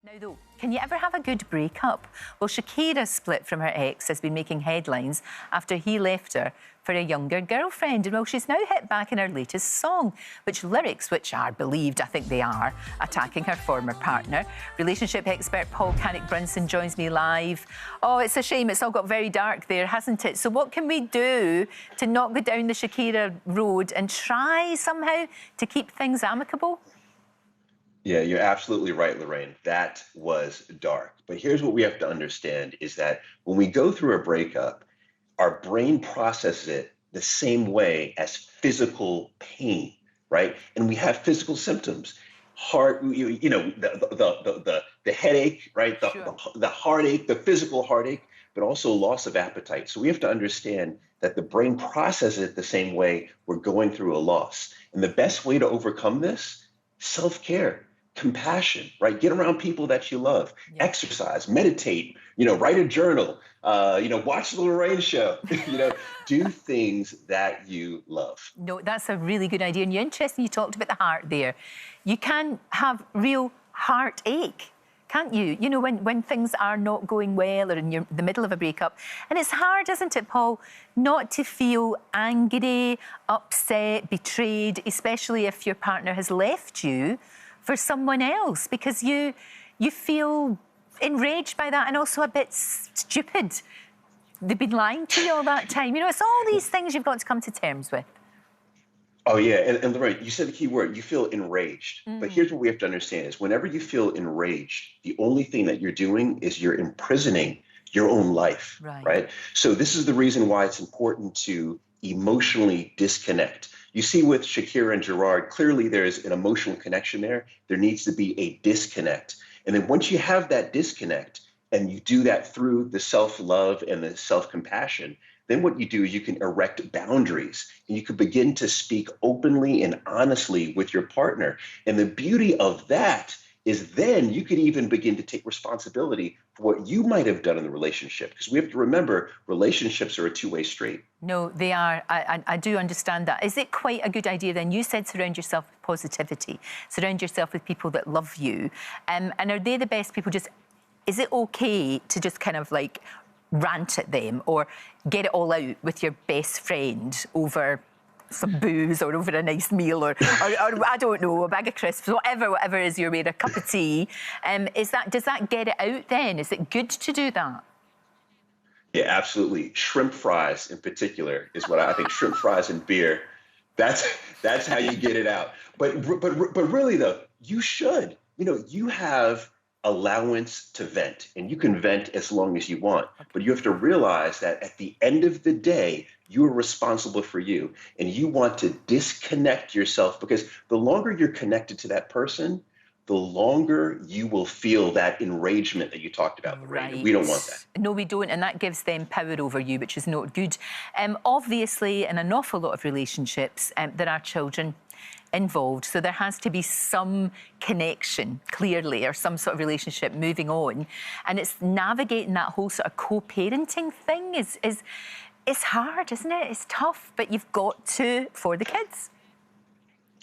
Now though, can you ever have a good breakup? Well, Shakira's split from her ex has been making headlines after he left her for a younger girlfriend. And well, she's now hit back in her latest song, which are believed, I think they are, attacking her former partner. Relationship expert Paul Carrick-Brunson joins me live. Oh, it's a shame, it's all got very dark there, hasn't it? So what can we do to not go down the Shakira road and try somehow to keep things amicable? Yeah, you're absolutely right, Lorraine. That was dark. But here's what we have to understand is that when we go through a breakup, our brain processes it the same way as physical pain, right? And we have physical symptoms. Heart, the headache, right? The heartache, the physical heartache, but also loss of appetite. So we have to understand that the brain processes it the same way we're going through a loss. And the best way to overcome this, self-care. Compassion, right? Get around people that you love, exercise, meditate, write a journal, watch the Lorraine show, do things that you love. No, that's a really good idea. And you're interesting, you talked about the heart there. You can have real heartache, can't you? When things are not going well or in the middle of a breakup. And it's hard, isn't it, Paul, not to feel angry, upset, betrayed, especially if your partner has left you for someone else, because you feel enraged by that and also a bit stupid. They've been lying to you all that time. It's all these things you've got to come to terms with. Oh, yeah. And Lorraine, you said the key word, you feel enraged. But here's what we have to understand is whenever you feel enraged, the only thing that you're doing is you're imprisoning your own life, right? So this is the reason why it's important to emotionally disconnect. You see with Shakira and Gerard, clearly there's an emotional connection there. There needs to be a disconnect. And then once you have that disconnect and you do that through the self-love and the self-compassion, then what you do is you can erect boundaries and you can begin to speak openly and honestly with your partner. And the beauty of that is then you can even begin to take responsibility for what you might have done in the relationship. Because we have to remember, relationships are a two-way street. No, they are. I do understand that. Is it quite a good idea then? You said surround yourself with positivity. Surround yourself with people that love you. And are they the best people? Is it okay to just kind of like rant at them or get it all out with your best friend over some booze or over a nice meal or I don't know, a bag of crisps, whatever is your way, a cup of tea. Does that get it out then? Is it good to do that? Yeah, absolutely. Shrimp fries in particular is what I think. Shrimp fries and beer. That's how you get it out. But really though, you should. You have allowance to vent, and you can vent as long as you want. But you have to realize that at the end of the day, you are responsible for you, and you want to disconnect yourself, because the longer you're connected to that person, the longer you will feel that enragement that you talked about, Lorraine. Right. We don't want that. No, we don't, and that gives them power over you, which is not good. Obviously, in an awful lot of relationships, there are children involved, so there has to be some connection, clearly, or some sort of relationship moving on. And it's navigating that whole sort of co-parenting thing is hard, isn't it? It's tough, but you've got to for the kids.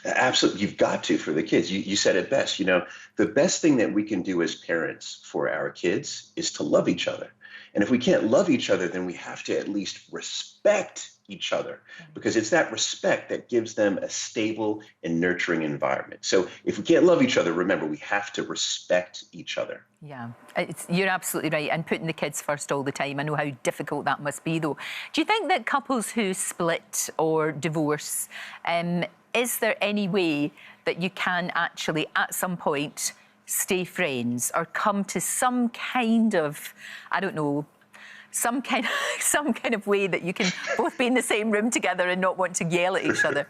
Absolutely. You've got to for the kids. You said it best. The best thing that we can do as parents for our kids is to love each other. And if we can't love each other, then we have to at least respect each other, because it's that respect that gives them a stable and nurturing environment. So if we can't love each other, remember, we have to respect each other. Yeah, you're absolutely right. And putting the kids first all the time. I know how difficult that must be, though. Do you think that couples who split or divorce, is there any way that you can actually, at some point, stay friends or come to some kind of, I don't know, some kind of way that you can both be in the same room together and not want to yell at each other?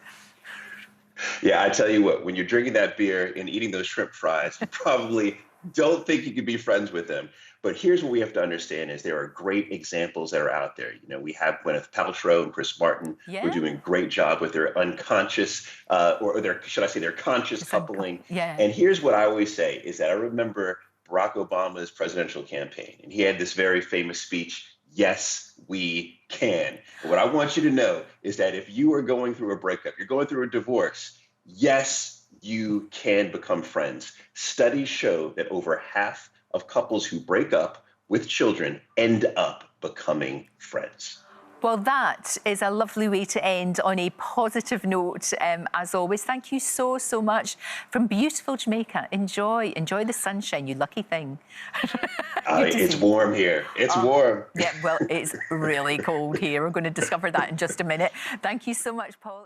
Yeah, I tell you what, when you're drinking that beer and eating those shrimp fries, you probably don't think you could be friends with them. But here's what we have to understand is there are great examples that are out there. We have Gwyneth Paltrow and Chris Martin who are doing a great job with their unconscious, or their, should I say, their conscious coupling. And here's what I always say is that I remember Barack Obama's presidential campaign, and he had this very famous speech, "Yes, we can." And what I want you to know is that if you are going through a breakup, you're going through a divorce, yes, you can become friends. Studies show that over half of couples who break up with children end up becoming friends. Well, that is a lovely way to end on a positive note. As always, thank you so, so much from beautiful Jamaica. Enjoy the sunshine, you lucky thing. It's warm here. It's warm. Yeah, well, it's really cold here. We're going to discover that in just a minute. Thank you so much, Paul.